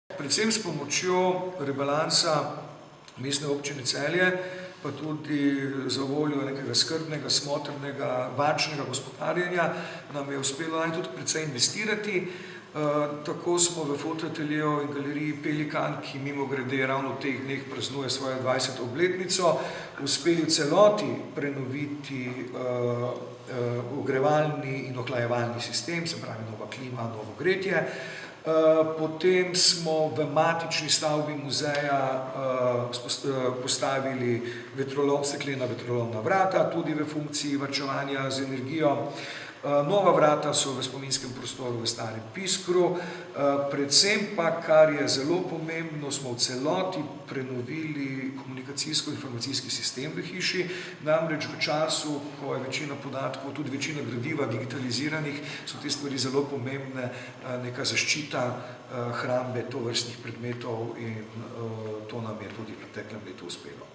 Predvsem s pomočjo rebalansa Mestne občine Celje, pa tudi za voljo nekega skrbnega, smotrnega, varčnega gospodarjenja nam je uspelo tudi precej investirati. Tako smo v fotoateljeju in galeriji Pelikan, ki mimogrede ravno v teh dneh praznuje svojo 20. obletnico, uspeli v celoti prenoviti ogrevalni in ohlajevalni sistem, se pravi nova klima, novo gretje. Potem smo v matični stavbi muzeja postavili steklena vetrolovna vrata, tudi v funkciji varčevanja z energijo. Nova vrata so v spominskem prostoru v Starem Piskru, predvsem pa, kar je zelo pomembno, smo v celoti prenovili komunikacijsko-informacijski sistem v hiši, namreč v času, ko je večina podatkov, tudi večina gradiva digitaliziranih, so te stvari zelo pomembne, neka zaščita hrambe tovrstnih predmetov in to nam je tudi v preteklem letu uspelo.